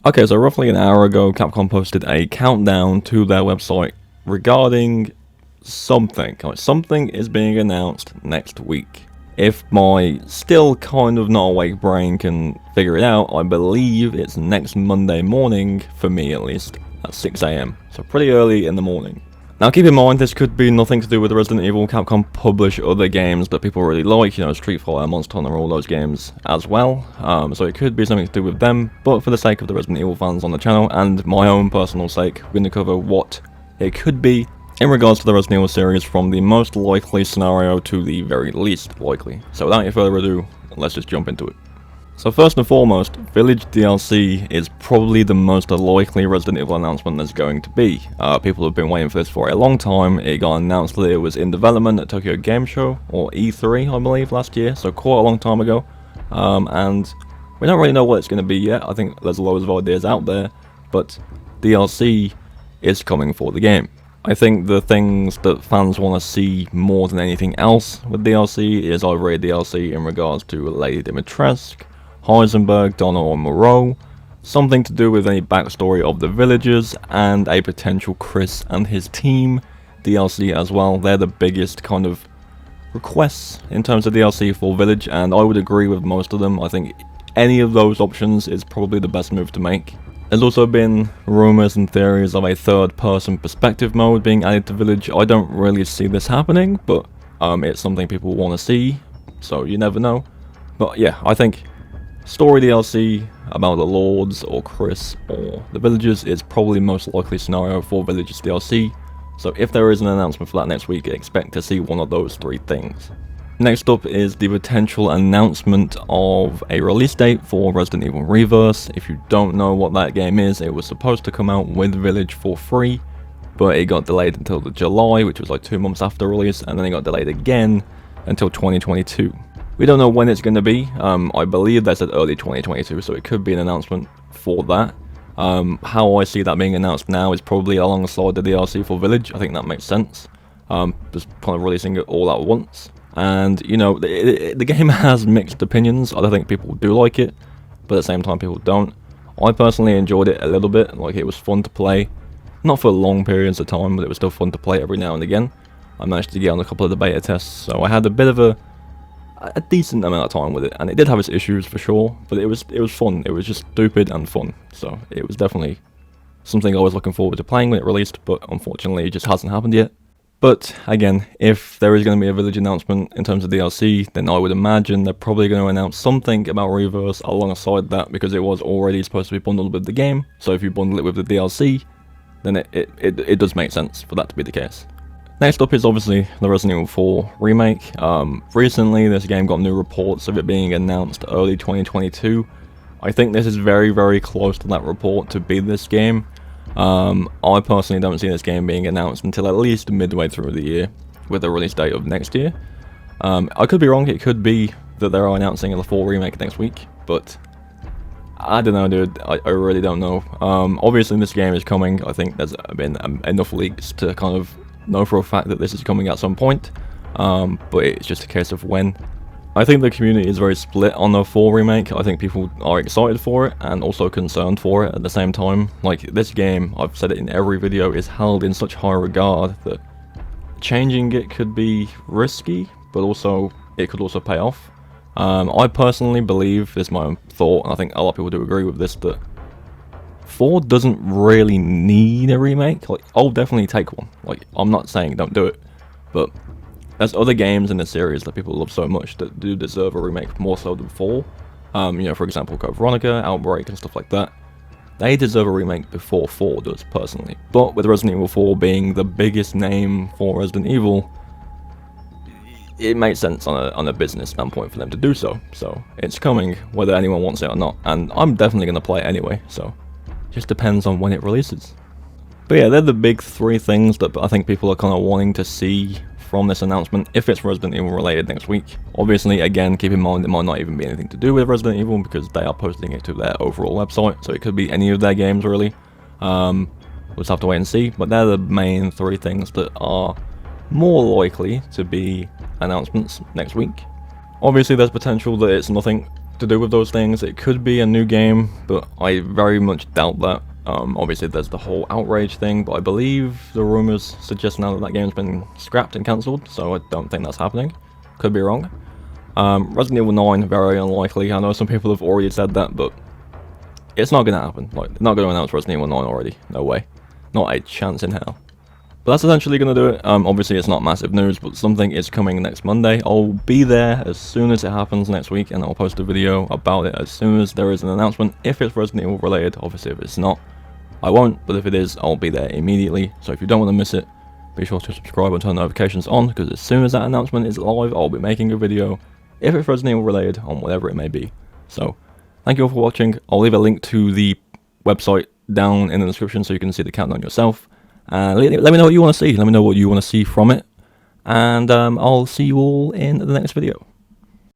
Okay, so roughly an hour ago, Capcom posted a countdown to their website regarding something. Something is being announced next week. If my still kind of not awake brain can figure it out, I believe it's next Monday morning, for me at least, at 6 AM, so pretty early in the morning. Now keep in mind, this could be nothing to do with Resident Evil. Capcom publish other games that people really like, Street Fighter, Monster Hunter, all those games as well. So it could be something to do with them, but for the sake of the Resident Evil fans on the channel, and my own personal sake, we're going to cover what it could be in regards to the Resident Evil series, from the most likely scenario to the very least likely. So without any further ado, let's just jump into it. So first and foremost, Village DLC is probably the most likely Resident Evil announcement there's going to be. People have been waiting for this for a long time. It got announced that it was in development at Tokyo Game Show, or E3 I believe, last year, so quite a long time ago. And we don't really know what it's going to be yet. I think there's loads of ideas out there, but DLC is coming for the game. I think the things that fans want to see more than anything else with DLC is either a DLC in regards to Lady Dimitrescu, Heisenberg, Donna, or Moreau, something to do with any backstory of the villagers, and a potential Chris and his team DLC as well. They're the biggest kind of requests in terms of DLC for Village, and I would agree with most of them. I think any of those options is probably the best move to make. There's also been rumours and theories of a third-person perspective mode being added to Village. I don't really see this happening, but it's something people want to see, so you never know. But yeah, I think story DLC about the Lords or Chris or the Villagers is probably most likely scenario for Villagers DLC. So if there is an announcement for that next week, expect to see one of those three things. Next up is the potential announcement of a release date for Resident Evil Reverse. If you don't know what that game is, it was supposed to come out with Village for free, but it got delayed until the July, which was like 2 months after release, and then it got delayed again until 2022. We don't know when it's going to be. I believe they said early 2022, so it could be an announcement for that. How I see that being announced now is probably alongside the DLC for Village. I think that makes sense. Just kind of releasing it all at once. And, the game has mixed opinions. I don't think people do like it, but at the same time people don't. I personally enjoyed it a little bit. Like, it was fun to play. Not for long periods of time, but it was still fun to play every now and again. I managed to get on a couple of the beta tests, so I had a bit of a decent amount of time with it, and it did have its issues for sure, but it was fun. It was just stupid and fun, so it was definitely something I was looking forward to playing when it released, but unfortunately it just hasn't happened yet. But again, if there is going to be a Village announcement in terms of DLC, then I would imagine they're probably going to announce something about Reverse alongside that, because it was already supposed to be bundled with the game. So if you bundle it with the DLC, then it does make sense for that to be the case. Next up is obviously the Resident Evil 4 Remake. Recently this game got new reports of it being announced early 2022. I think this is very, very close to that report to be this game. I personally don't see this game being announced until at least midway through the year, with a release date of next year. I could be wrong. It could be that they're announcing the 4 Remake next week, but I don't know, dude. I really don't know. Obviously this game is coming. I think there's been enough leaks to kind of know for a fact that this is coming at some point, but it's just a case of when. I think the community is very split on the 4 Remake. I think people are excited for it and also concerned for it at the same time. Like, this game, I've said it in every video, is held in such high regard that changing it could be risky, but also it could also pay off. I personally believe, this is my own thought, and I think a lot of people do agree with this, that 4 doesn't really need a remake. Like, I'll definitely take one. Like, I'm not saying don't do it, but there's other games in the series that people love so much that do deserve a remake more so than 4. For example, Code Veronica, Outbreak, and stuff like that. They deserve a remake before 4 does, personally. But with Resident Evil 4 being the biggest name for Resident Evil, it makes sense on a business standpoint for them to do so. So it's coming, whether anyone wants it or not. And I'm definitely going to play it anyway, so it just depends on when it releases. But yeah, they're the big 3 things that I think people are kind of wanting to see from this announcement, if it's Resident Evil related next week. Obviously, again, keep in mind it might not even be anything to do with Resident Evil, because they are posting it to their overall website, so it could be any of their games really. We'll just have to wait and see, but they're the main 3 things that are more likely to be announcements next week. Obviously there's potential that it's nothing to do with those things. It could be a new game, but I very much doubt that. Obviously there's the whole outrage thing, but I believe the rumors suggest now that that game's been scrapped and cancelled, so I don't think that's happening. Could be wrong. Resident Evil 9, very unlikely. I know some people have already said that, but it's not going to happen. Like, they're not going to announce Resident Evil 9 already. No way. Not a chance in hell. But that's essentially going to do it. Obviously it's not massive news, but something is coming next Monday. I'll be there as soon as it happens next week, and I'll post a video about it as soon as there is an announcement. If it's Resident Evil related, obviously if it's not, I won't, but if it is, I'll be there immediately. So if you don't want to miss it, be sure to subscribe and turn notifications on, because as soon as that announcement is live, I'll be making a video, if it's Resident Evil related, on whatever it may be. So, thank you all for watching. I'll leave a link to the website down in the description so you can see the countdown yourself. Let me know what you want to see. Let me know what you want to see from it. And I'll see you all in the next video.